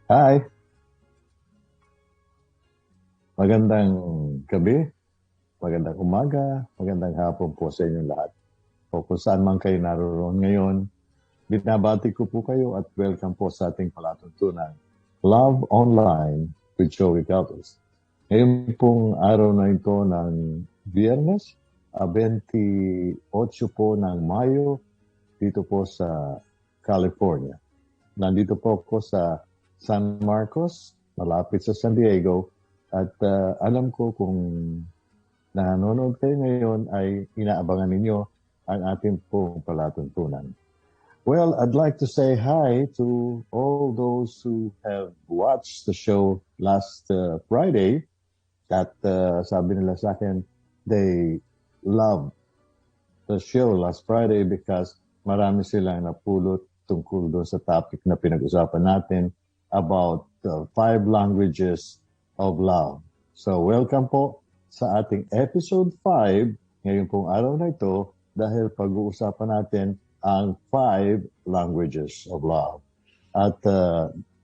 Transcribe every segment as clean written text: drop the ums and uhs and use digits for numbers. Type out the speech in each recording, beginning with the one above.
Hi, magandang gabi, magandang umaga, magandang hapon po sa inyong lahat. O kung saan man kayo naroon ngayon, binabati ko po kayo at welcome po sa ating palatuntunan, Love Online with Joey Galvez. Ngayon pong araw na ito ng Biyernes, 28 po ng Mayo, dito po sa California. Nandito po ako sa San Marcos, malapit sa San Diego, at alam ko kung nanonood kayo ngayon ay inaabangan ninyo ang ating pong palatuntunan. Well, I'd like to say hi to all those who have watched the show last Friday. At sabi nila sa akin, they love the show last Friday because marami silang napulot tungkol doon sa topic na pinag-usapan natin about the 5 languages of love. So welcome po sa ating episode 5 ngayon pong araw na ito dahil pag-uusapan natin ang 5 languages of love. At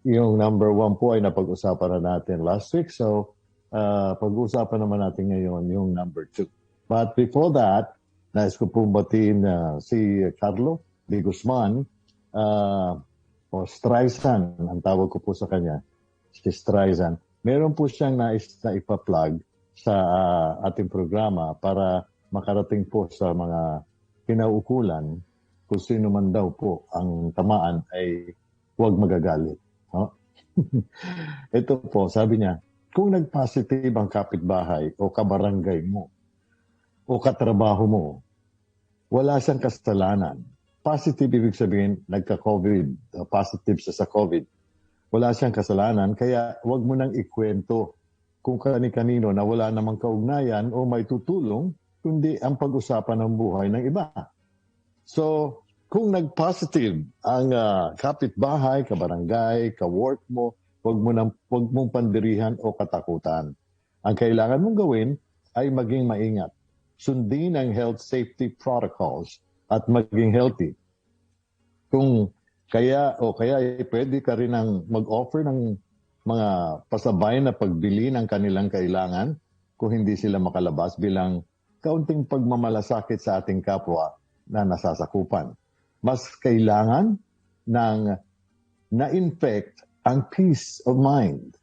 yung number 1 po ay napag-usapan na natin last week. So pag-uusapan naman natin ngayon yung number 2. But before that, nais ko pong batiin si Carlo de Guzman, o Streisand, ang tawag ko po sa kanya, si Streisand. Meron po siyang nais na ipa-plug sa ating programa para makarating po sa mga kinaukulan kung sino man daw po ang tamaan ay huwag magagalit. No? Ito po, sabi niya, kung nag-positive ang kapitbahay o kabarangay mo o katrabaho mo, wala siyang kasalanan. Positive ibig sabihin, nagka-COVID, positive siya sa COVID. Wala siyang kasalanan, kaya wag mo nang ikwento kung kani-kanino na wala namang kaugnayan o may tutulong, kundi ang pag-usapan ng buhay ng iba. So, kung nag-positive ang kapitbahay, kabarangay, ka-work mo, wag mong pandirihan o katakutan. Ang kailangan mong gawin ay maging maingat. Sundin ang health safety protocols at maging healthy. Kung kaya pwede ka rin mag-offer ng mga pasabay na pagbili ng kanilang kailangan kung hindi sila makalabas bilang kaunting pagmamalasakit sa ating kapwa na nasasakupan. Mas kailangan ng na-infect ang peace of mind.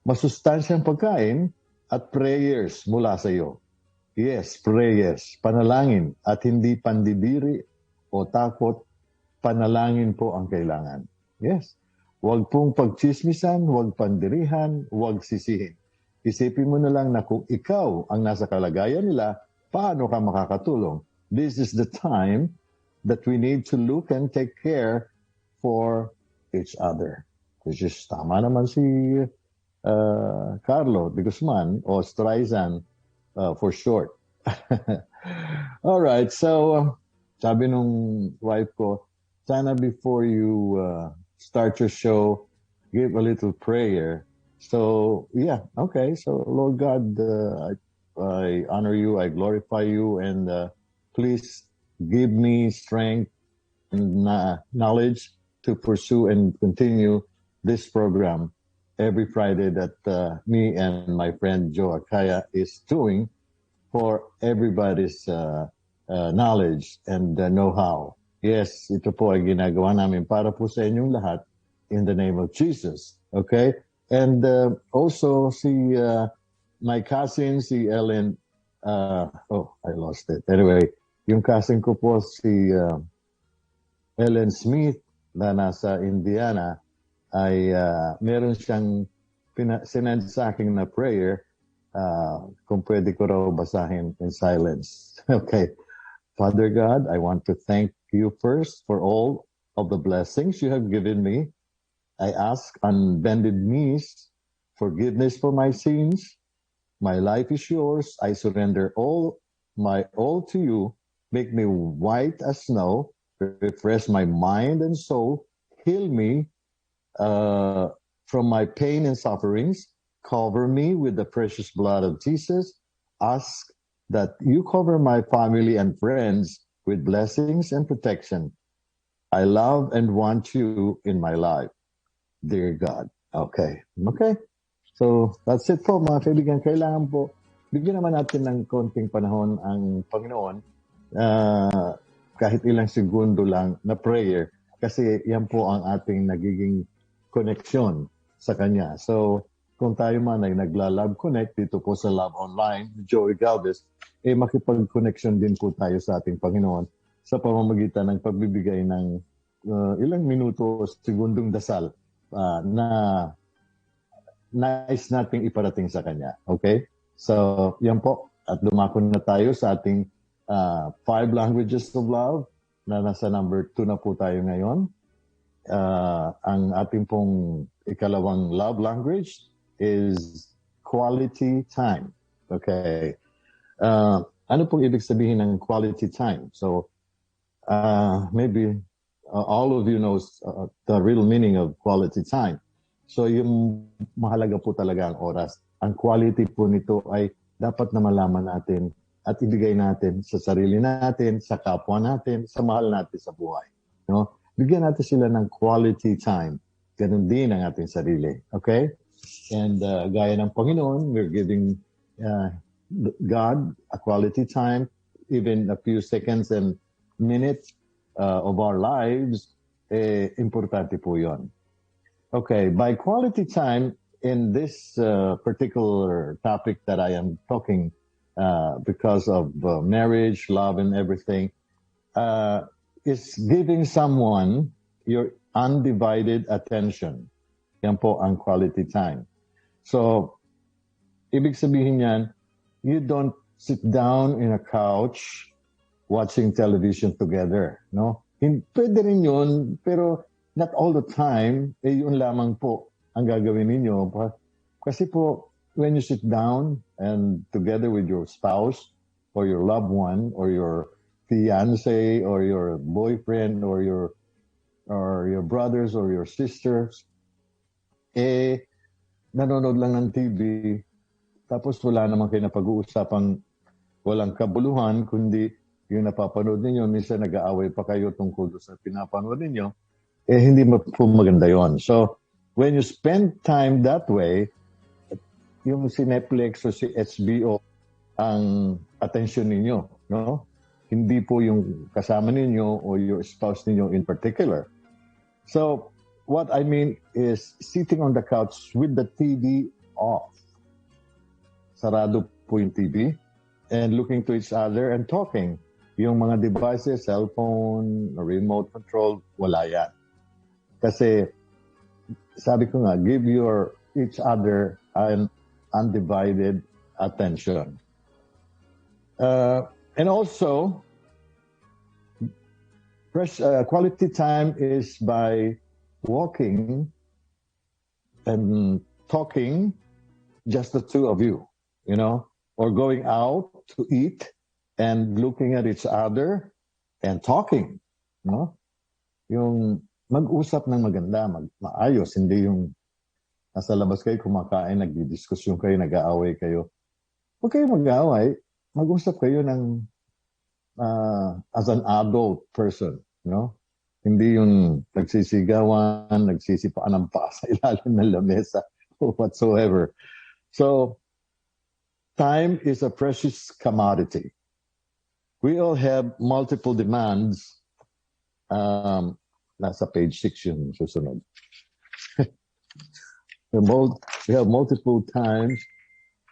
Masustansyang pagkain at prayers mula sa iyo. Yes, prayers, panalangin at hindi pandidiri o takot, panalangin po ang kailangan. Yes, huwag pong pagchismisan, huwag pandirihan, huwag sisihin. Isipin mo na lang na kung ikaw ang nasa kalagayan nila, paano ka makakatulong? This is the time that we need to look and take care for each other. Which is tama naman si Carlo de Guzman o Streisand, for short. All right, so sabi nung wife ko, sana before you start your show, give a little prayer. So yeah, okay. So Lord God, I honor you, I glorify you, and please give me strength and knowledge to pursue and continue this program every Friday that me and my friend Joe Akaya is doing for everybody's knowledge and know-how. Yes, ito po ay ginagawa namin para po sa inyong lahat in the name of Jesus. Okay? And also my cousin, si Ellen, I lost it. Anyway, yung cousin ko po si Ellen Smith na nasa Indiana ay meron siyang sinend sa akin na prayer. Kung pwede ko raw basahin in silence. Okay. Father God, I want to thank you first for all of the blessings you have given me. I ask on bended knees forgiveness for my sins. My life is yours. I surrender all to you. Make me white as snow. Refresh my mind and soul. Heal me from my pain and sufferings. Cover me with the precious blood of Jesus. Ask that you cover my family and friends with blessings and protection. I love and want you in my life. dear God. Okay. Okay. So, that's it po mga kaibigan. Kailangan po, bigyan naman natin ng konting panahon ang Panginoon, kahit ilang segundo lang na prayer. Kasi yan po ang ating nagiging connection sa Kanya. So, kung tayo man ay nagla-love connect dito po sa Love Online, Joey Galvez, makipag-connection din po tayo sa ating Panginoon sa pamamagitan ng pagbibigay ng ilang minuto o segundong dasal na nais nating iparating sa Kanya. Okay? So, yan po. At dumako na tayo sa ating 5 languages of love na nasa number 2 na po tayo ngayon. Ang ating pong ikalawang love language is quality time. Okay? Ano pong ibig sabihin ng quality time? So, maybe all of you knows the real meaning of quality time. So yung mahalaga po talaga ang oras. Ang quality po nito ay dapat na malaman natin at ibigay natin sa sarili natin, sa kapwa natin, sa mahal natin sa buhay. No? Bigyan natin sila ng quality time. Ganun din ang ating sarili. Okay? And gaya ng Panginoon, we're giving God a quality time, even a few seconds and minutes of our lives, importante po yun. Okay, by quality time in this particular topic that I am talking because of marriage, love, and everything, is giving someone your undivided attention. Yan po ang quality time. So, ibig sabihin yan, you don't sit down in a couch watching television together, no? Pwede rin yun, pero not all the time, yun lamang po ang gagawin ninyo. Kasi po, when you sit down and together with your spouse or your loved one or your fiancé or your boyfriend or your brothers or your sisters, nanonood lang ng TV, tapos wala naman kayo napag-uusapang walang kabuluhan, kundi yung napapanood ninyo, minsan nag-aaway pa kayo tungkol sa pinapanood ninyo, hindi po maganda yon. So, when you spend time that way, yung si Netflix o si HBO ang attention ninyo, no? Hindi po yung kasama ninyo o your spouse ninyo in particular. So, what I mean is sitting on the couch with the TV off. Sarado po yung TV and looking to each other and talking. Yung mga devices, cellphone, remote control, wala yan. Kasi, sabi ko nga, give each other an undivided attention. And also, quality time is by walking and talking, just the two of you, or going out to eat and looking at each other and talking, Yung mag-usap ng maganda, maayos, hindi yung nasa labas kayo kumakain, nagdidiskusyon kayo, nag-aaway kayo. Huwag kayo mag-aaway, mag-usap kayo ng as an adult person, Hindi yung nagsisigawan, nagsisipaan ng paa sa ilalim ng lamesa or whatsoever. So, time is a precious commodity. We all have multiple demands. Nasa page 6 yung susunod. We have multiple times,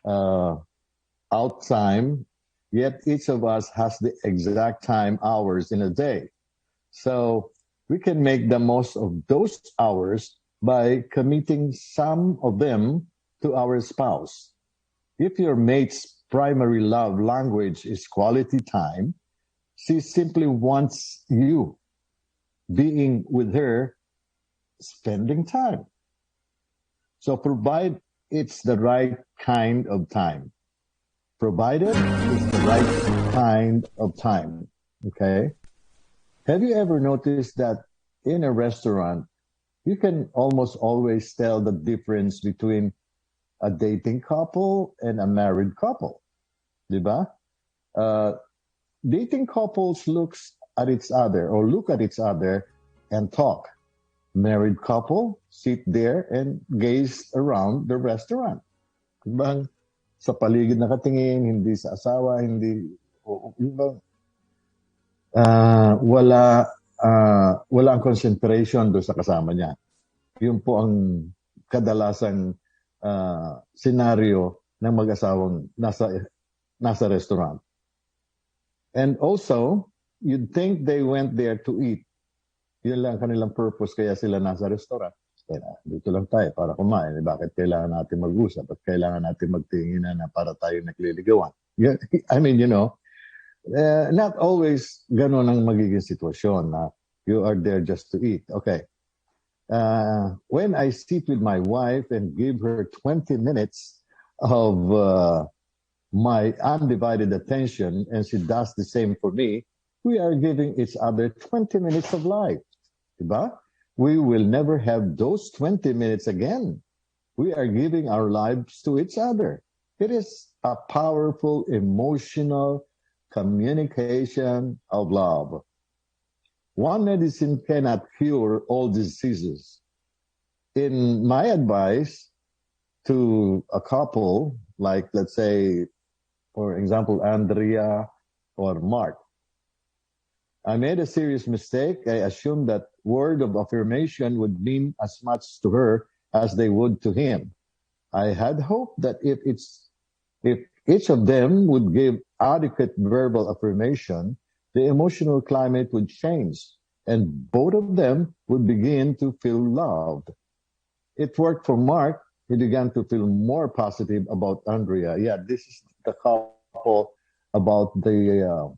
out time, yet each of us has the exact time hours in a day. So we can make the most of those hours by committing some of them to our spouse. If your mate's primary love language is quality time, she simply wants you being with her, spending time. So provide it's the right kind of time. Provided it's the right kind of time. Okay? Have you ever noticed that in a restaurant, you can almost always tell the difference between a dating couple and a married couple? Diba? Dating couples look at each other and talk. married couple sit there and gaze around the restaurant. Bang, sa paligid nakatingin, hindi sa asawa, hindi, bang, wala ang concentration doon sa kasama niya. Yun po ang kadalasang senaryo ng mag-asawang nasa restaurant. And also, you'd think they went there to eat. Yun lang kanilang purpose, kaya sila nasa restaurant. Dito lang tayo para kumain. Bakit kailangan natin mag-usap? At kailangan natin magtinginan na para tayo nagliligawan? I mean, not always ganun ang magiging sitwasyon na you are there just to eat. Okay. When I sit with my wife and give her 20 minutes of my undivided attention, and she does the same for me, we are giving each other 20 minutes of life. Diba? We will never have those 20 minutes again. We are giving our lives to each other. It is a powerful emotional communication of love. One medicine cannot cure all diseases. In my advice to a couple, like let's say, for example, Andrea or Mark, I made a serious mistake. I assumed that word of affirmation would mean as much to her as they would to him. I had hoped that if each of them would give adequate verbal affirmation, the emotional climate would change and both of them would begin to feel loved. It worked for Mark. He began to feel more positive about Andrea. Yeah, this is the couple about the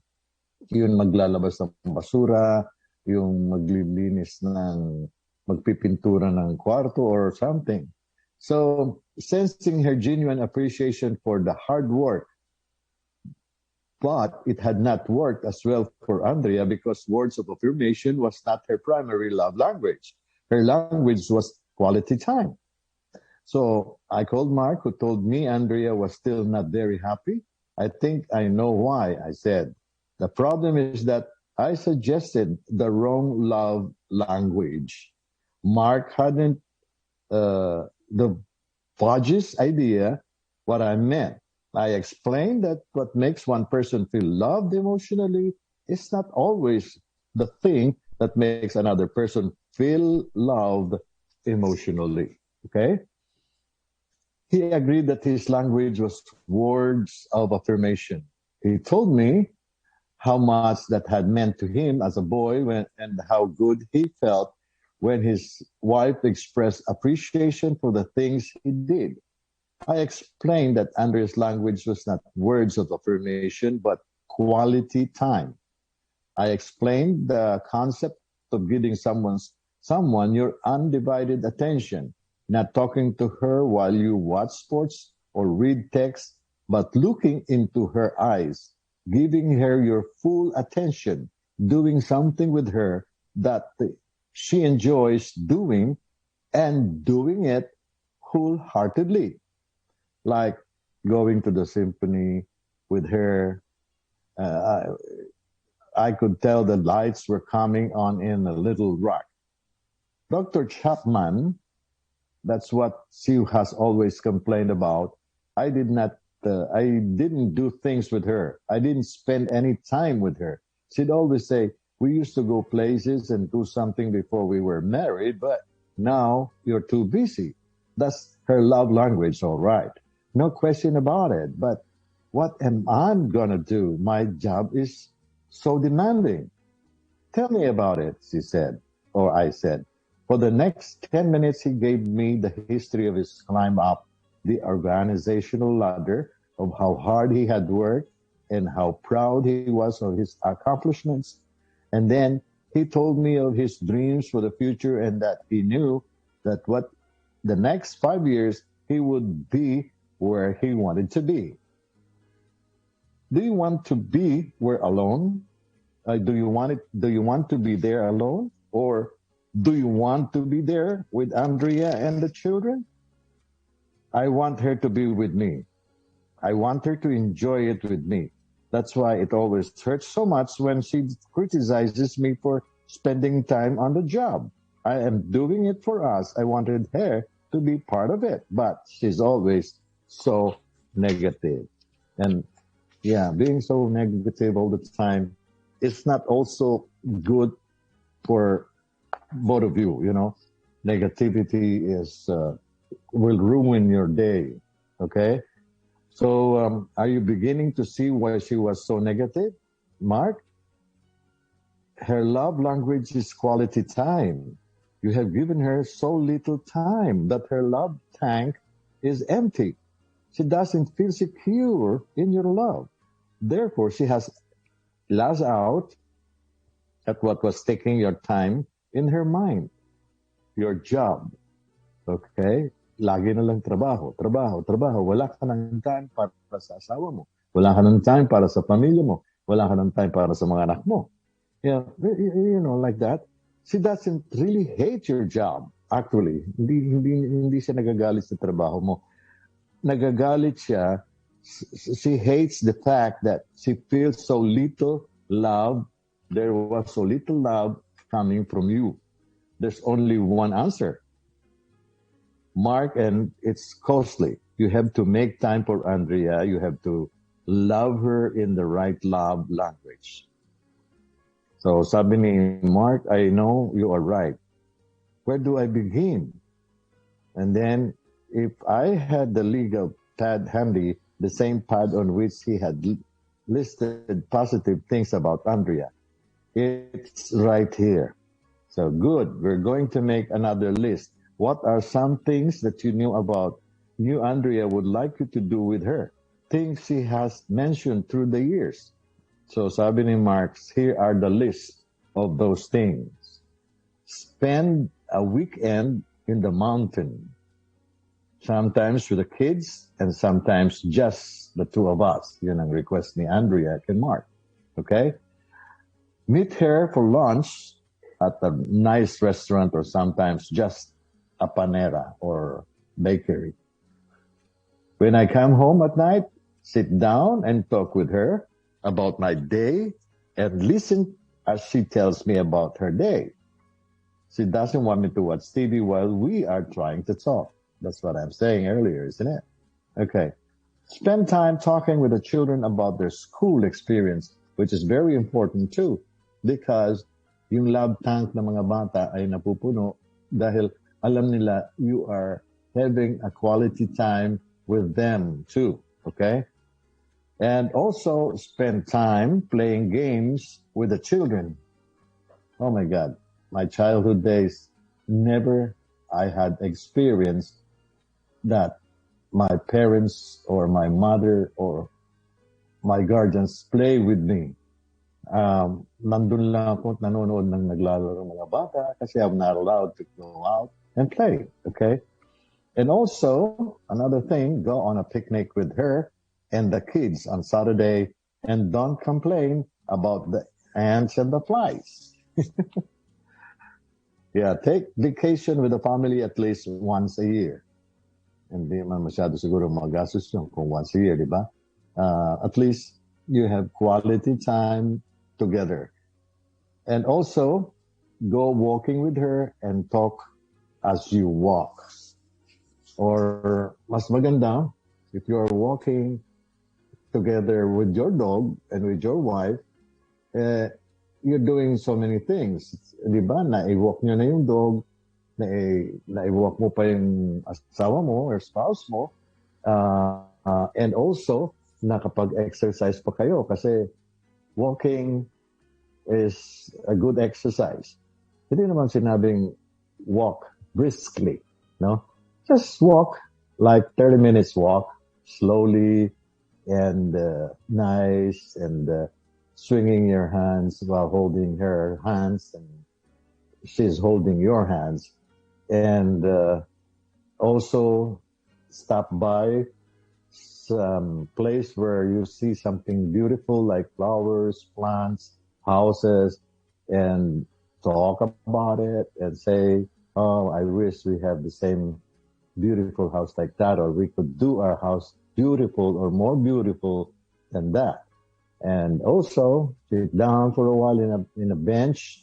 yung maglalabas ng basura, yung maglilinis ng magpipintura ng kwarto or something. So, sensing her genuine appreciation for the hard work, but it had not worked as well for Andrea because words of affirmation was not her primary love language. Her language was quality time. So, I called Mark, who told me Andrea was still not very happy. I think I know why, I said. The problem is that I suggested the wrong love language. Mark hadn't the vaguest idea what I meant. I explained that what makes one person feel loved emotionally is not always the thing that makes another person feel loved emotionally. Okay? He agreed that his language was words of affirmation. He told me how much that had meant to him as a boy and how good he felt when his wife expressed appreciation for the things he did. I explained that Andrea's language was not words of affirmation, but quality time. I explained the concept of giving someone your undivided attention, not talking to her while you watch sports or read text, but looking into her eyes, giving her your full attention, doing something with her that she enjoys doing and doing it wholeheartedly, like going to the symphony with her. I could tell the lights were coming on in a Little Rock. Dr. Chapman, that's what she has always complained about. I didn't do things with her. I didn't spend any time with her. She'd always say, we used to go places and do something before we were married, but now you're too busy. That's her love language, all right. No question about it. But what am I going to do? My job is so demanding. Tell me about it, she said, or I said. For the next 10 minutes, he gave me the history of his climb up the organizational ladder, of how hard he had worked and how proud he was of his accomplishments. And then he told me of his dreams for the future and that he knew that what the next 5 years he would be where he wanted to be. Do you want to be where alone? Do you want to be there alone? Or do you want to be there with Andrea and the children? I want her to be with me. I want her to enjoy it with me. That's why it always hurts so much when she criticizes me for spending time on the job. I am doing it for us. I wanted her to be part of it, but she's always so negative. And yeah, being so negative all the time, it's not also good for both of you, you know. Negativity is will ruin your day. Okay, so are you beginning to see why she was so negative, Mark? Her love language is quality time. You have given her so little time that her love tank is empty. She doesn't feel secure in your love. Therefore, she has lashed out at what was taking your time in her mind, your job. Okay? Lagi na lang trabaho, trabaho, trabaho. Wala ka ng time para sa asawa mo. Wala ka ng time para sa pamilya mo. Wala ka ng time para sa mga anak mo. Yeah, you know, like that. She doesn't really hate your job. Actually, hindi siya nagagalit sa trabaho mo. Nagagalit siya. She hates the fact that she feels so little love. There was so little love coming from you. There's only one answer, Mark, and it's costly. You have to make time for Andrea. You have to love her in the right love language. So sabi ni Mark, I know you are right. Where do I begin? And then if I had the legal pad handy, the same pad on which he had listed positive things about Andrea, it's right here. So good. We're going to make another list. What are some things that you knew about new Andrea would like you to do with her? Things she has mentioned through the years. So sabi ni Marx, here are the list of those things. Spend a weekend in the mountain. Sometimes with the kids and sometimes just the two of us. Yun ang request ni Andrea and Mark. Okay? Meet her for lunch at a nice restaurant or sometimes just a panera or bakery. When I come home at night, sit down and talk with her about my day and listen as she tells me about her day. She doesn't want me to watch TV while we are trying to talk. That's what I'm saying earlier, isn't it? Okay. Spend time talking with the children about their school experience, which is very important too, because yung love tank ng mga bata ay napupuno dahil alam nila you are having a quality time with them too, okay? And also spend time playing games with the children. Oh my God, my childhood days, never I had experienced that my parents or my mother or my guardians play with me. Nandun lang ako at nanonood ng naglalaro ng mga bata kasi I'm not allowed to go out and play, okay? And also, another thing, go on a picnic with her and the kids on Saturday and don't complain about the ants and the flies. Yeah, take vacation with the family at least once a year. Hindi man masyado siguro magastos yun kung once a year, di ba? At least you have quality time together. And also, go walking with her and talk as you walk. Or mas maganda, if you are walking together with your dog and with your wife, you're doing so many things. Di ba? Na-walk nyo na yung dog, na-walk mo pa yung asawa mo or spouse mo, and also, nakapag-exercise pa kayo kasi walking is a good exercise. Hindi naman sinabing walk briskly, no? Just walk, like 30 minutes walk, slowly and nice and swinging your hands while holding her hands and she's holding your hands. And also stop by some place where you see something beautiful like flowers, plants, houses, and talk about it and say, oh, I wish we had the same beautiful house like that, or we could do our house beautiful or more beautiful than that. And also sit down for a while in a bench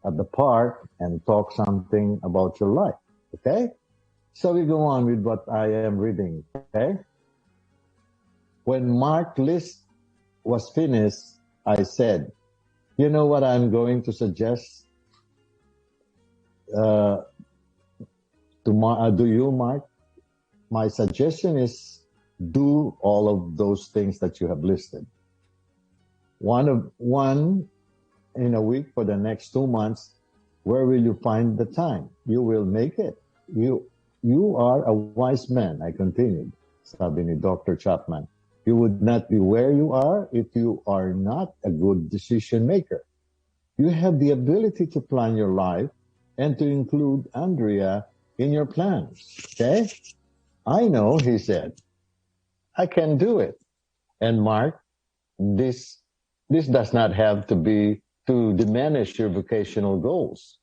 at the park and talk something about your life. Okay? So we go on with what I am reading. Okay? When Mark's list was finished, I said, you know what I'm going to suggest uh, do you, Mark? My suggestion is do all of those things that you have listed. One in a week for the next 2 months. Where will you find the time? You will make it. You are a wise man, I continued, sabi ni Dr. Chapman. You would not be where you are if you are not a good decision maker. You have the ability to plan your life and to include Andrea in your plans. Okay? I know, he said. I can do it. And Mark, this does not have to be to diminish your vocational goals.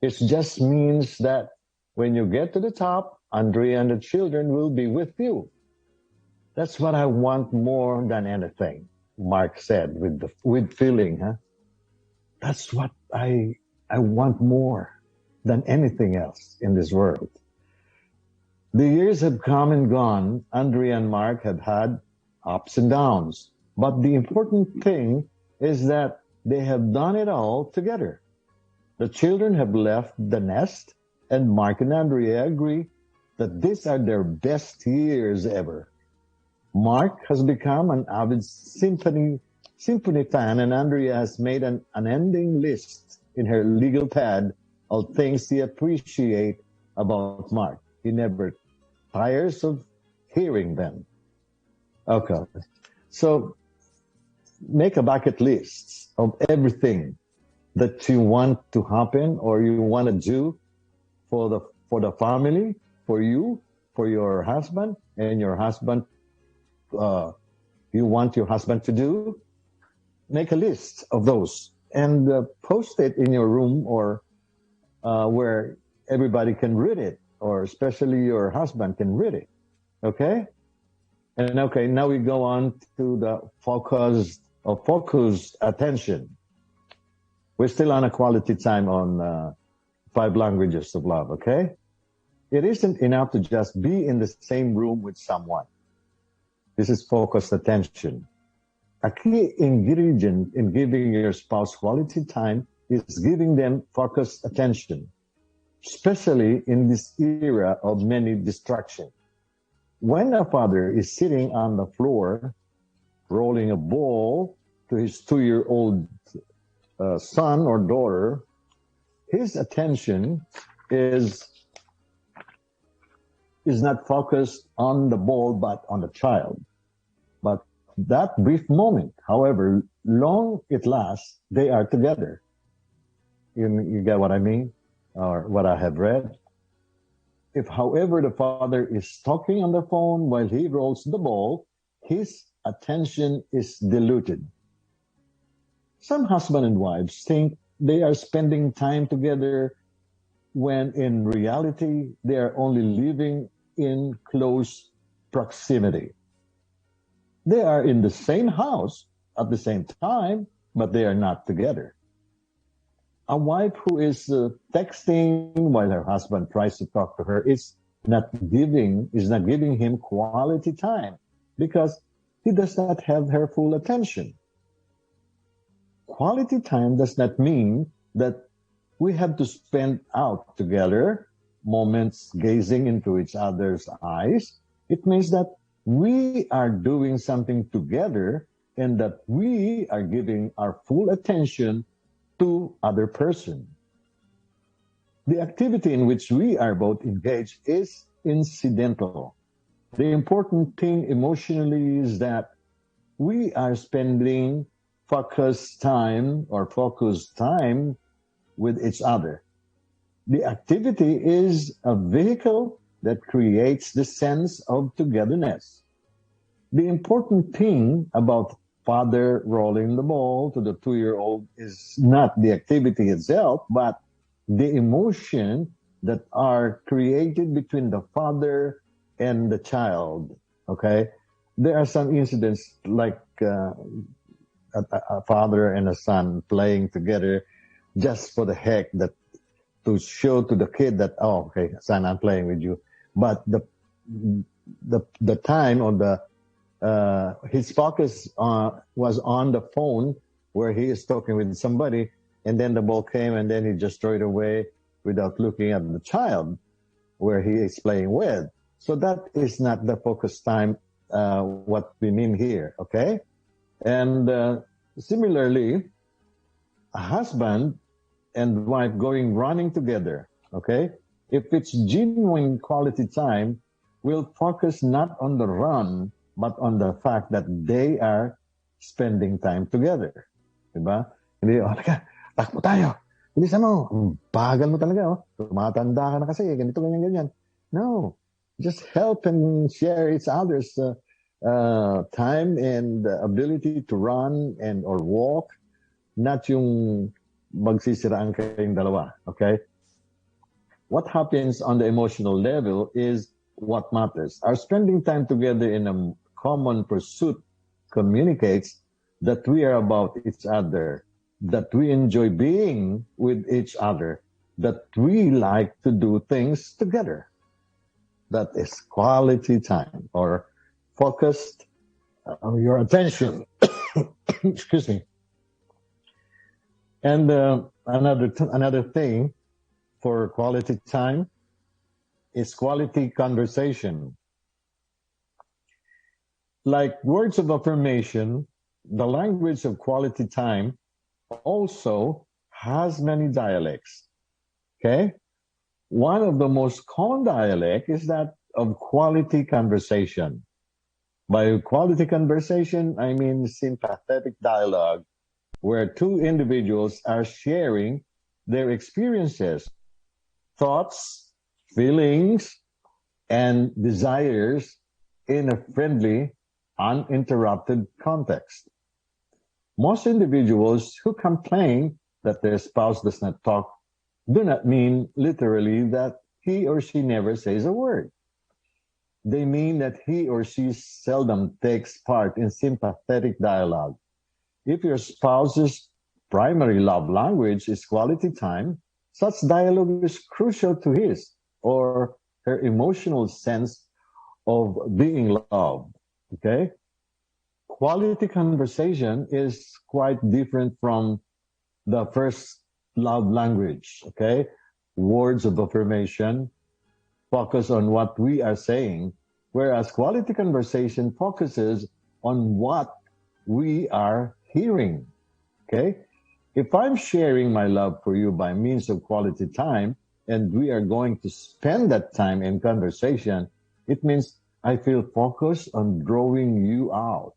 It just means that when you get to the top, Andrea and the children will be with you. That's what I want more than anything, Mark said with feeling, huh? That's what I want more than anything else in this world. The years have come and gone. Andrea and Mark have had ups and downs. But the important thing is that they have done it all together. The children have left the nest, and Mark and Andrea agree that these are their best years ever. Mark has become an avid symphony fan, and Andrea has made an unending list in her legal pad of things she appreciates about Mark. He never tires of hearing them. Okay. So make a bucket list of everything that you want to happen or you want to do for the family, for you, for your husband, and your husband, you want your husband to do. Make a list of those and post it in your room or where everybody can read it, or especially your husband can read it. Okay? And okay, now we go on to the focused attention. We're still on a quality time on 5 languages of love, okay? It isn't enough to just be in the same room with someone. This is focused attention. A key ingredient in giving your spouse quality time is giving them focused attention, especially in this era of many distractions. When a father is sitting on the floor, rolling a ball to his 2-year-old son or daughter, his attention is not focused on the ball, but on the child. But that brief moment, however long it lasts, they are together. You get what I mean? Or what I have read? If, however, the father is talking on the phone while he rolls the ball, his attention is diluted. Some husband and wives think they are spending time together when in reality they are only living in close proximity. They are in the same house at the same time, but they are not together. A wife who is texting while her husband tries to talk to her is not giving him quality time because he does not have her full attention. Quality time does not mean that we have to spend out together moments gazing into each other's eyes. It means that we are doing something together and that we are giving our full attention to other person. The activity in which we are both engaged is incidental. The important thing emotionally is that we are spending focused time with each other. The activity is a vehicle that creates the sense of togetherness. The important thing about father rolling the ball to the 2-year-old is not the activity itself, but the emotion that are created between the father and the child. Okay? There are some incidents like a father and a son playing together just for the heck that to show to the kid that, oh, okay, son, I'm playing with you. But the time on the his focus was on the phone where he is talking with somebody, and then the ball came, and then he just threw it away without looking at the child where he is playing with. So that is not the focus time, what we mean here, okay? And similarly, a husband and wife going running together, okay? If it's genuine quality time, we'll focus not on the run, but on the fact that they are spending time together. Diba? Hindi, oh, teka, takbo tayo. Bilisan mo. Ang bagal mo talaga, oh. Tumatanda ka na kasi, ganito, ganyan, ganyan. No. Just help and share each other's time and ability to run and or walk. Not yung magsisiraan kayong dalawa, okay? What happens on the emotional level is what matters. Our spending time together in a common pursuit communicates that we are about each other, that we enjoy being with each other, that we like to do things together. That is quality time or focused your attention. Excuse me. And another thing for quality time is quality conversation. Like words of affirmation, the language of quality time also has many dialects. Okay? One of the most common dialect is that of quality conversation. By quality conversation, I mean sympathetic dialogue, where two individuals are sharing their experiences, thoughts, feelings, and desires in a friendly, uninterrupted context. Most individuals who complain that their spouse does not talk do not mean literally that he or she never says a word. They mean that he or she seldom takes part in sympathetic dialogue. If your spouse's primary love language is quality time, such dialogue is crucial to his or her emotional sense of being loved. Okay? Quality conversation is quite different from the first love language. Okay? Words of affirmation focus on what we are saying, whereas quality conversation focuses on what we are hearing. Okay? If I'm sharing my love for you by means of quality time, and we are going to spend that time in conversation, it means I feel focused on drawing you out,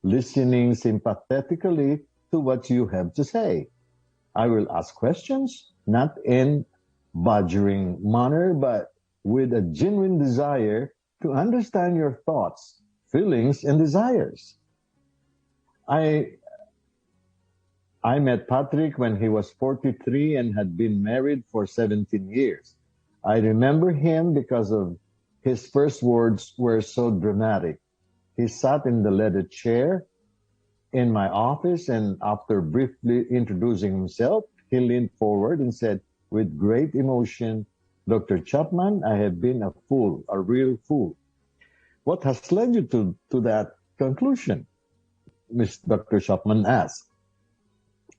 listening sympathetically to what you have to say. I will ask questions, not in badgering manner, but with a genuine desire to understand your thoughts, feelings, and desires. I met Patrick when he was 43 and had been married for 17 years. I remember him because of his first words were so dramatic. He sat in the leather chair in my office, and after briefly introducing himself, he leaned forward and said with great emotion, "Dr. Chapman, I have been a fool, a real fool." What has led you to that conclusion? Dr. Chapman asked.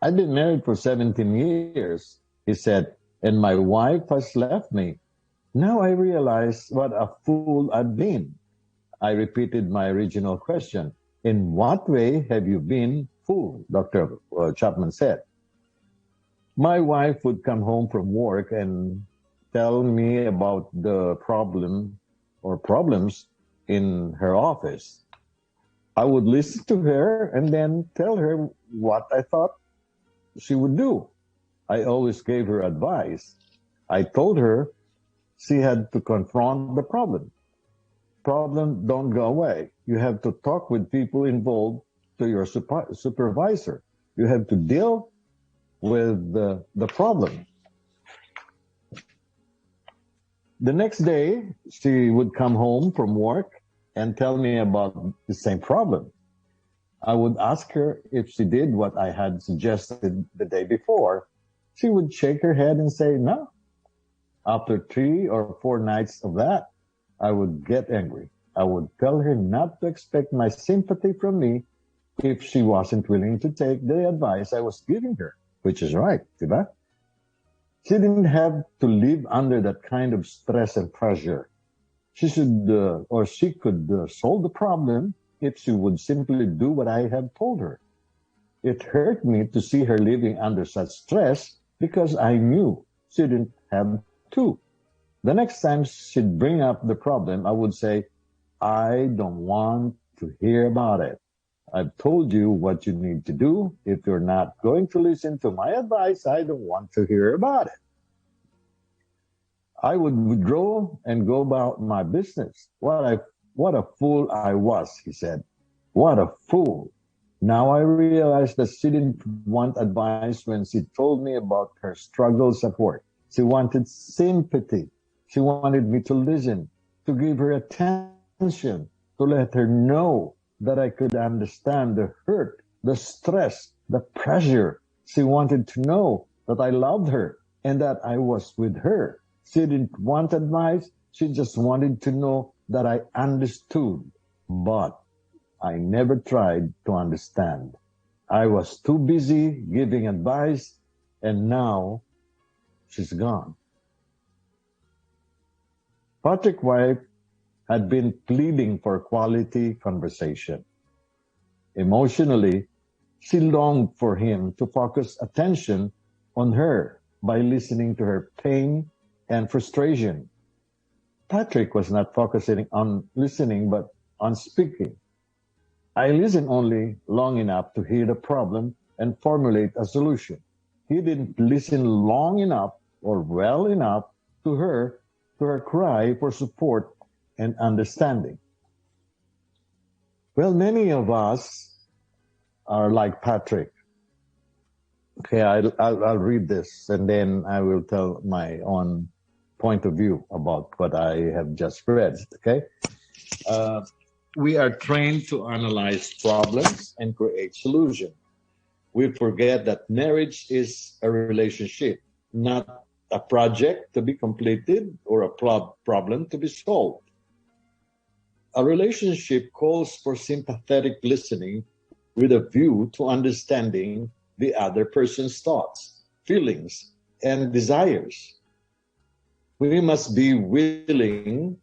I've been married for 17 years, he said, and my wife has left me. Now I realize what a fool I've been. I repeated my original question. In what way have you been fooled? Dr. Chapman said. My wife would come home from work and tell me about the problem or problems in her office. I would listen to her and then tell her what I thought she would do. I always gave her advice. I told her she had to confront the problem. Problem don't go away. You have to talk with people involved to your supervisor. You have to deal with the problem. The next day, she would come home from work and tell me about the same problem. I would ask her if she did what I had suggested the day before. She would shake her head and say, no. After 3 or 4 nights of that, I would get angry. I would tell her not to expect my sympathy from me if she wasn't willing to take the advice I was giving her, which is right, diba? She didn't have to live under that kind of stress and pressure. She could solve the problem if she would simply do what I had told her. It hurt me to see her living under such stress because I knew she didn't have to. The next time she'd bring up the problem, I would say, I don't want to hear about it. I've told you what you need to do. If you're not going to listen to my advice, I don't want to hear about it. I would withdraw and go about my business. What a fool I was, he said. What a fool. Now I realize that she didn't want advice when she told me about her struggles at work. She wanted sympathy. She wanted me to listen, to give her attention, to let her know that I could understand the hurt, the stress, the pressure. She wanted to know that I loved her and that I was with her. She didn't want advice. She just wanted to know that I understood. But I never tried to understand. I was too busy giving advice, and now she's gone. Patrick's wife had been pleading for quality conversation. Emotionally, she longed for him to focus attention on her by listening to her pain and frustration. Patrick was not focusing on listening, but on speaking. I listened only long enough to hear the problem and formulate a solution. He didn't listen long enough or well enough to her cry for support and understanding. Well, many of us are like Patrick. Okay, I'll read this and then I will tell my own point of view about what I have just read. Okay, we are trained to analyze problems and create solutions. We forget that marriage is a relationship, not a project to be completed or a problem to be solved. A relationship calls for sympathetic listening with a view to understanding the other person's thoughts, feelings, and desires. We must be willing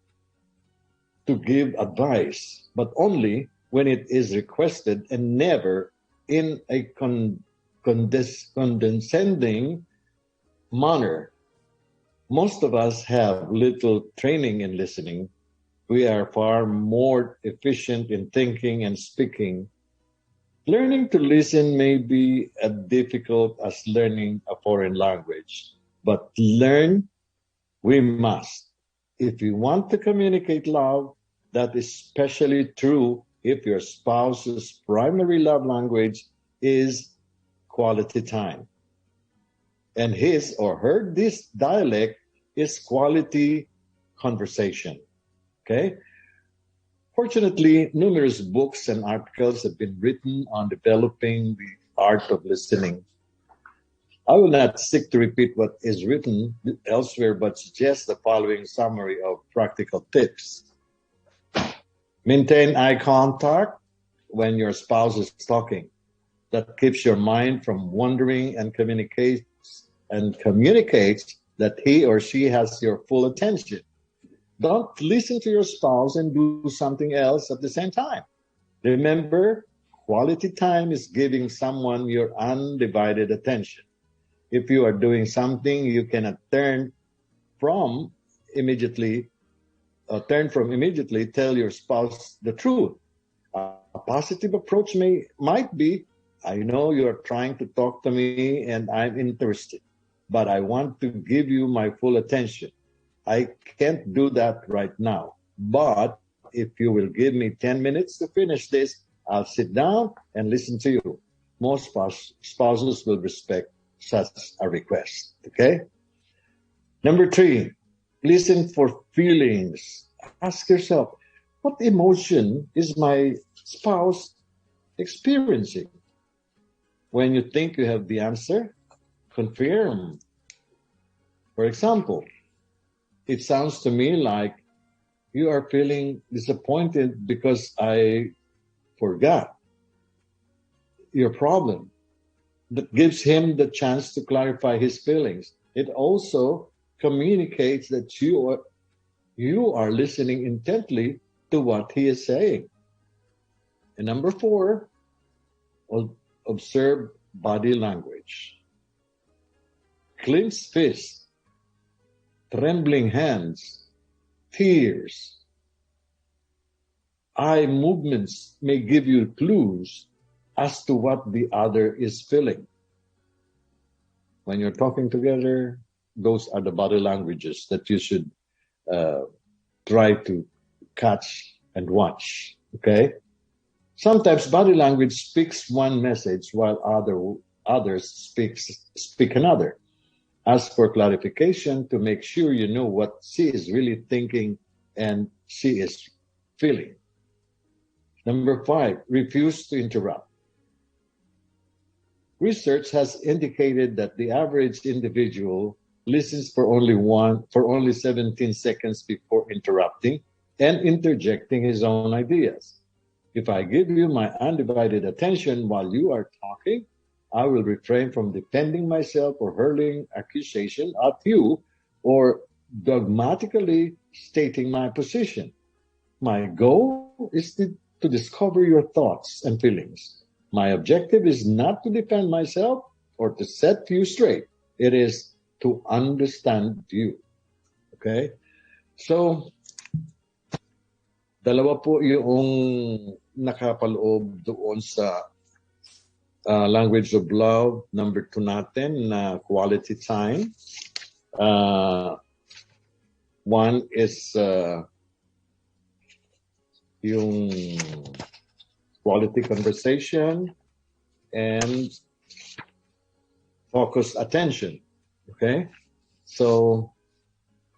to give advice, but only when it is requested and never in a condescending manner. Most of us have little training in listening. We are far more efficient in thinking and speaking. Learning to listen may be as difficult as learning a foreign language, but learn we must. If you want to communicate love, that is especially true if your spouse's primary love language is quality time. And his or her this dialect is quality conversation. Okay? Fortunately, numerous books and articles have been written on developing the art of listening. I will not seek to repeat what is written elsewhere, but suggest the following summary of practical tips. Maintain eye contact when your spouse is talking. That keeps your mind from wandering and communicates that he or she has your full attention. Don't listen to your spouse and do something else at the same time. Remember, quality time is giving someone your undivided attention. If you are doing something you cannot turn from immediately, tell your spouse the truth. A positive approach might be, I know you're trying to talk to me and I'm interested, but I want to give you my full attention. I can't do that right now, but if you will give me 10 minutes to finish this, I'll sit down and listen to you. Most spouses will respect such a request, okay? Number 3, listen for feelings. Ask yourself, what emotion is my spouse experiencing? When you think you have the answer, confirm. For example, it sounds to me like you are feeling disappointed because I forgot your problem. That gives him the chance to clarify his feelings. It also communicates that you are listening intently to what he is saying. And number 4, observe body language. Clenched fists, trembling hands, tears, eye movements may give you clues as to what the other is feeling. When you're talking together, those are the body languages that you should try to catch and watch. Okay? Sometimes body language speaks one message while others speak another. Ask for clarification to make sure you know what she is really thinking and she is feeling. Number 5, refuse to interrupt. Research has indicated that the average individual listens for only 17 seconds before interrupting and interjecting his own ideas. If I give you my undivided attention while you are talking, I will refrain from defending myself or hurling accusation at you or dogmatically stating my position. My goal is to discover your thoughts and feelings. My objective is not to defend myself or to set you straight. It is to understand you. Okay? So, dalawa po yung nakapaloob doon sa language of love. Number 2 natin na quality time. One is yung quality conversation and focused attention. Okay? So,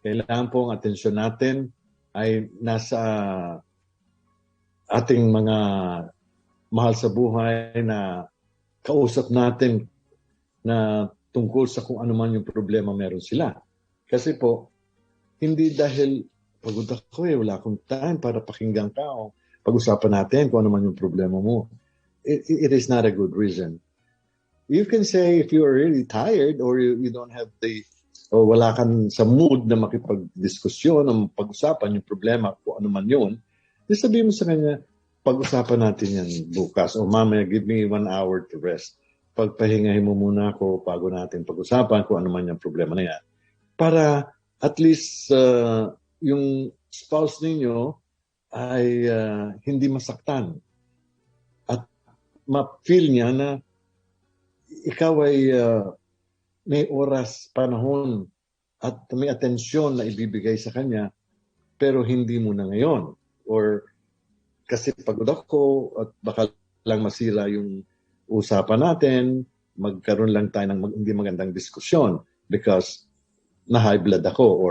kailangan pong atensyon natin ay nasa ating mga mahal sa buhay na kausap natin na tungkol sa kung ano man yung problema meron sila. Kasi po, hindi dahil pagod ako wala akong time para pakinggan ka o pag-usapan natin kung ano man yung problema mo. It is not a good reason. You can say if you are really tired or you don't have o wala kang sa mood na makipag-diskusyon o pag-usapan yung problema kung ano man yun, sabihin mo sa kanya, pag-usapan natin yan bukas o mamaya give me 1 hour to rest. Pagpahingahin mo muna ako bago natin pag-usapan kung ano man yung problema na yan. Para at least yung spouse ninyo ay hindi masaktan at ma-feel niya na ikaw ay may oras, panahon at may atensyon na ibibigay sa kanya pero hindi mo na ngayon or kasi pagod ako at baka lang masira yung usapan natin, magkaroon lang tayo ng hindi magandang diskusyon because na high blood ako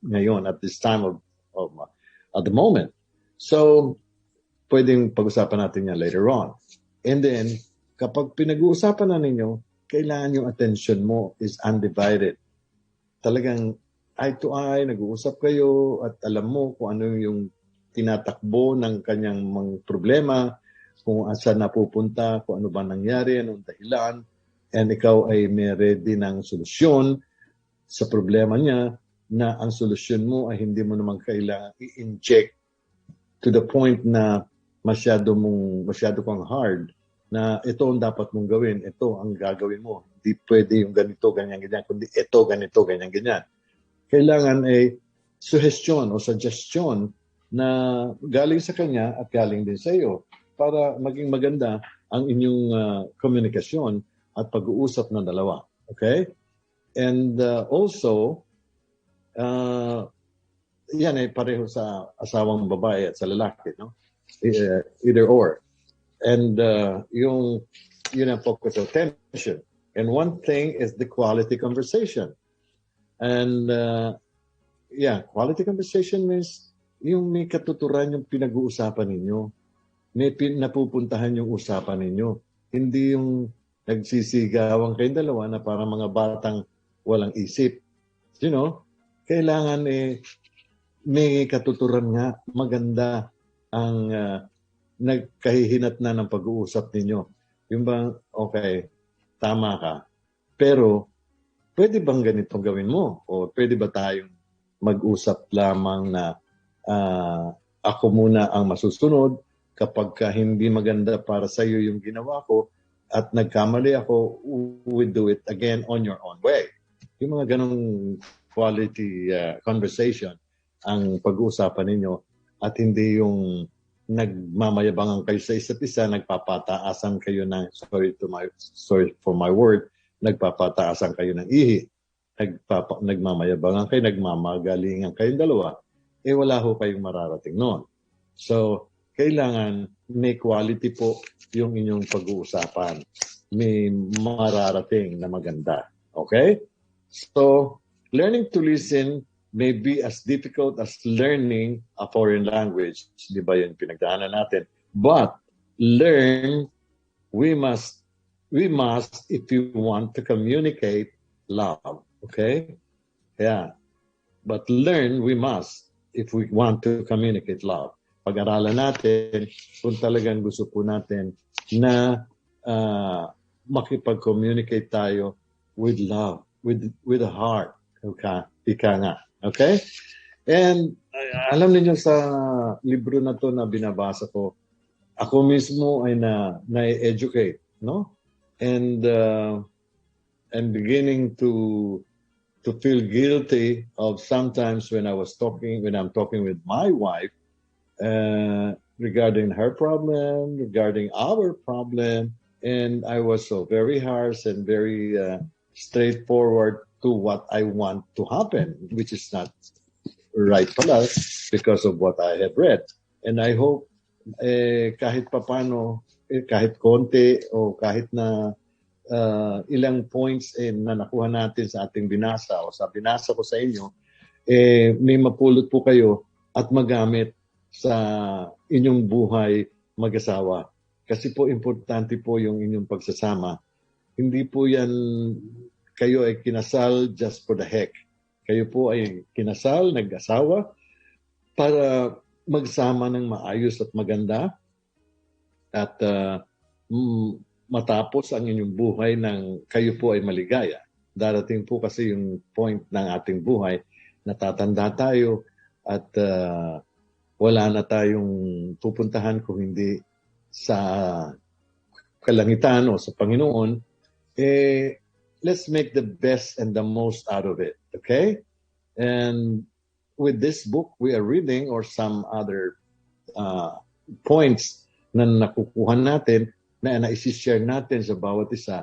ngayon at this time of at the moment. So, pwedeng pag-usapan natin yan later on. And then, kapag pinag-uusapan na ninyo, kailangan yung attention mo is undivided. Talagang eye to eye, nag-uusap kayo at alam mo kung ano yung tinatakbo ng kanyang mga problema, kung saan napupunta, kung ano ba nangyari, anong dahilan, and ikaw ay may ready ng solusyon sa problema niya na ang solusyon mo ay hindi mo naman kailangan i-inject to the point na masyado kang hard na ito ang dapat mong gawin, ito ang gagawin mo. Hindi pwede yung ganito, ganyan, kundi ito, ganito, ganyan. Kailangan ay suggestion o suggestion na galing sa kanya at galing din sa iyo para maging maganda ang inyong komunikasyon at pag-uusap ng dalawa. Okay? And also, yan ay pareho sa asawang babae at sa lalaki, no? Either or. And yung ang focus of attention. And one thing is the quality conversation. And quality conversation means yung may katuturan yung pinag-uusapan ninyo. May napupuntahan yung usapan ninyo. Hindi yung nagsisigawan kayong dalawa na parang mga batang walang isip. You know, kailangan may katuturan nga, maganda ang nagkahihinat na ng pag-uusap ninyo. Yung bang, okay, tama ka. Pero, pwede bang ganito gawin mo? O pwede ba tayong mag-usap lamang na ako muna ang masusunod kapag hindi maganda para sa iyo yung ginawa ko at nagkamali ako, we do it again on your own way. Yung mga ganong quality conversation ang pag-uusapan ninyo at hindi yung nagmamayabangan kayo sa isa't isa, nagpapataasan kayo ng, sorry for my word, nagpapataasan kayo ng ihi, nagmamayabangan kayo, nagmamagalingan kayong dalawa, wala ho kayong mararating noon. So, kailangan may quality po yung inyong pag-uusapan. May mararating na maganda. Okay? So, learning to listen may be as difficult as learning a foreign language. Di ba yun pinagdaanan natin? But, we must, if you want to communicate love. Okay? Yeah. But learn, we must, if we want to communicate love. Pag-aralan natin kung talagang gusto po natin na makipag-communicate tayo with love, with a heart. Okay? Ika nga. Okay? And alam niyo sa libro na to na binabasa ko, ako mismo ay na-educate, no? And I'm beginning to feel guilty of sometimes when I'm talking with my wife regarding her problem, regarding our problem, and I was so very harsh and very straightforward to what I want to happen, which is not right pala because of what I have read. And I hope kahit papano, kahit konti o kahit na ilang points na nakuha natin sa ating binasa o sa binasa ko sa inyo, may mapulot po kayo at magamit sa inyong buhay mag-asawa. Kasi po importante po yung inyong pagsasama. Hindi po yan kayo ay kinasal just for the heck. Kayo po ay kinasal, nag-asawa para magsama ng maayos at maganda at matapos ang inyong buhay ng kayo po ay maligaya. Darating po kasi yung point ng ating buhay, natatanda tayo at wala na tayong pupuntahan kung hindi sa kalangitan o sa Panginoon, let's make the best and the most out of it. Okay? And with this book we are reading or some other points na nakukuha natin, na isi-share natin sa bawat isa,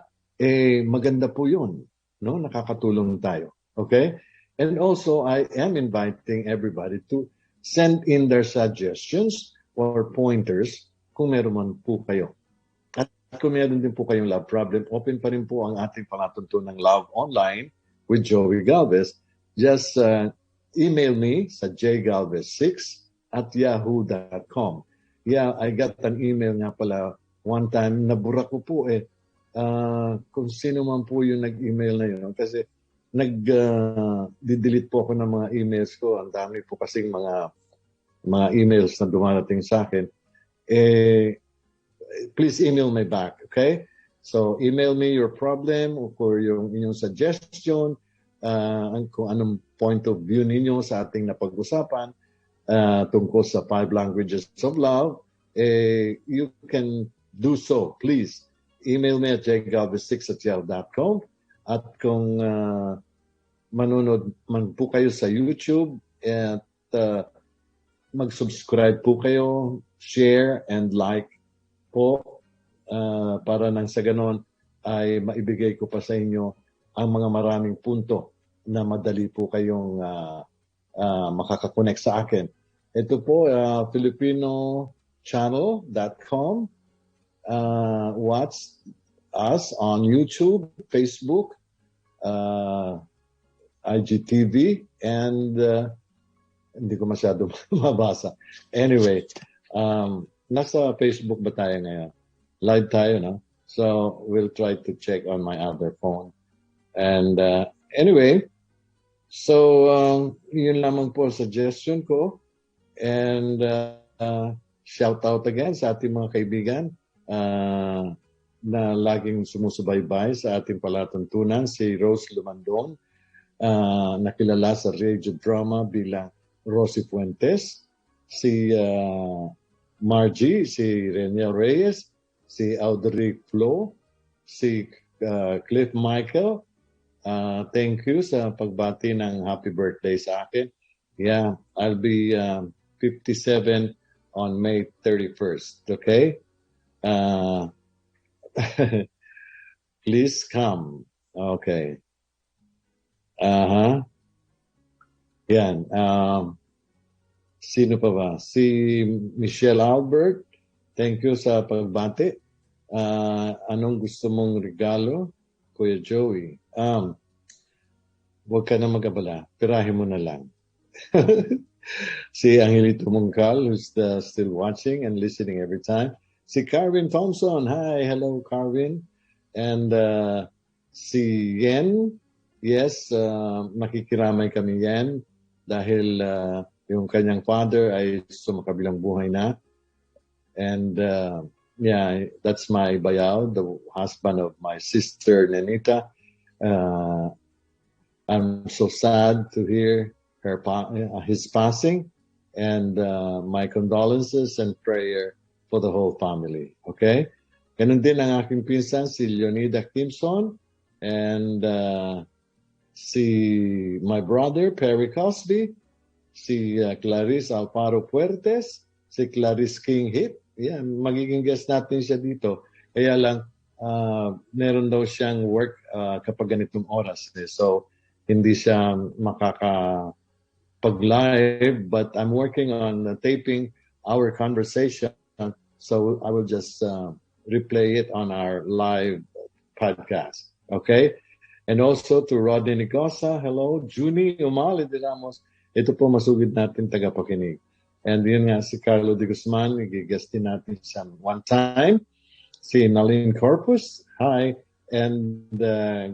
maganda po yun. No? Nakakatulong tayo. Okay? And also, I am inviting everybody to send in their suggestions or pointers kung meron man po kayo. At kung meron din po kayong love problem, open pa rin po ang ating palatuntunang Love Online with Joey Galvez. Just email me sa jgalvez6@yahoo.com. Yeah, I got an email nga pala one time, nabura ko po kung sino man po yung nag-email na yun. Kasi nag-delete po ako ng mga emails ko. Ang dami po kasing mga emails na dumarating sa akin. Please email me back, okay? So, email me your problem or yung inyong suggestion, kung anong point of view ninyo sa ating napag-usapan tungkol sa 5 languages of love. You can do so. Please, email me at jgalvez6@yahoo.com. At kung manunod man po kayo sa YouTube at mag-subscribe po kayo, share and like po para nang sa ganon ay maibigay ko pa sa inyo ang mga maraming punto na madali po kayong makakakonect sa akin. Ito po, filipinochannel.com. Watch us on YouTube, Facebook, IGTV, and hindi ko masyado mabasa. Anyway, nasa Facebook ba tayo ngayon? Live tayo, no? So we'll try to check on my other phone. And anyway, so yun lamang po suggestion ko. And shout out again sa ating mga kaibigan na laging sumusubaybay sa ating palatuntunan, si Rose Lumandong, nakilala sa radio drama bilang Rosie Fuentes, si Margie, si Renia Reyes, si Audrey Flo, si Cliff Michael. Thank you sa pagbati ng happy birthday sa akin. Yeah, I'll be 57 on May 31st, okay? Please come. Okay. Yan. Sino pa ba? Si Michelle Albert. Thank you sa pagbati. Anong gusto mong regalo, Kuya Joey? Huwag ka na mag-abala. Pirahin mo na lang. Si Angelito Mongcal, who's still watching and listening every time. Si Carvin Thompson. Hi. Hello, Carvin. And si Yen. Yes, nakikiramay kami Yen dahil yung kanyang father ay sumakabilang buhay na. And yeah, that's my bayaw, the husband of my sister Nenita. I'm so sad to hear his passing, and my condolences and prayer for the whole family. Okay? Ganun din ang aking pinsan, si Leonida Kimson, and si my brother, Perry Cosby, si Clarice Alparo Puertes, si Clarice King Hip. Yeah, magiging guest natin siya dito. Kaya lang, meron daw siyang work kapag ganitong oras. So, hindi siya makakapag-live, but I'm working on taping our conversation. So, I will just replay it on our live podcast. Okay? And also to Rodney Nicosa, hello. Junie Umali de Ramos. Ito po masugid natin tagapakinig. And yun nga si Carlo de Guzman, igigastin natin siya one time. Si Nalene Corpus, hi. And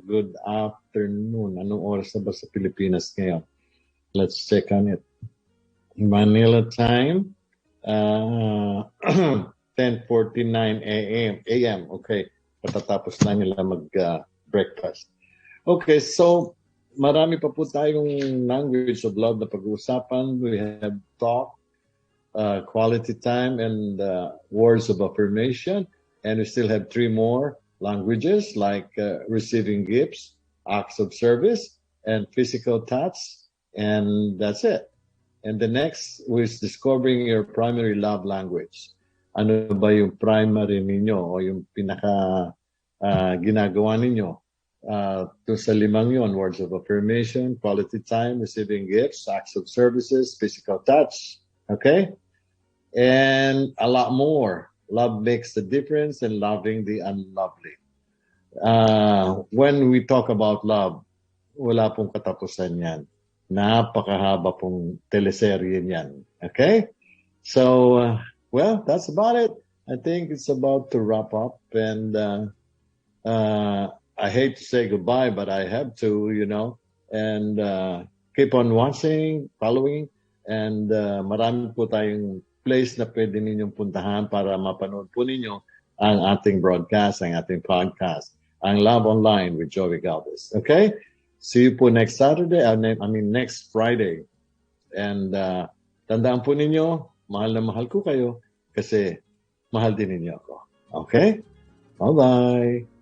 good afternoon. Anong oras na ba sa Pilipinas ngayon? Let's check on it. Manila time, 10:49 a.m. Okay, patatapos na nila mag-breakfast. Okay, so marami pa po tayong language of love na pag-uusapan. We have talk, quality time, and words of affirmation. And we still have 3 more languages like receiving gifts, acts of service, and physical touch. And that's it. And the next is discovering your primary love language. Ano ba yung primary ninyo o yung pinaka ginagawa ninyo? To sa 5 yon, words of affirmation, quality time, receiving gifts, acts of services, physical touch. Okay? And a lot more. Love makes the difference and loving the unlovely. When we talk about love, wala pong katapusan yan. Napakahaba pong teleserye niyan. Okay? So, well, that's about it. I think it's about to wrap up. And I hate to say goodbye, but I have to, you know. And keep on watching, following. And marami po tayong place na pwede ninyong puntahan para mapanood po ninyo ang ating broadcast, ang ating podcast, ang Love Online with Joey Galvez. Okay? See you po next Saturday, next Friday. And tandaan po ninyo, mahal na mahal ko kayo kasi mahal din ninyo ako. Okay? Bye-bye.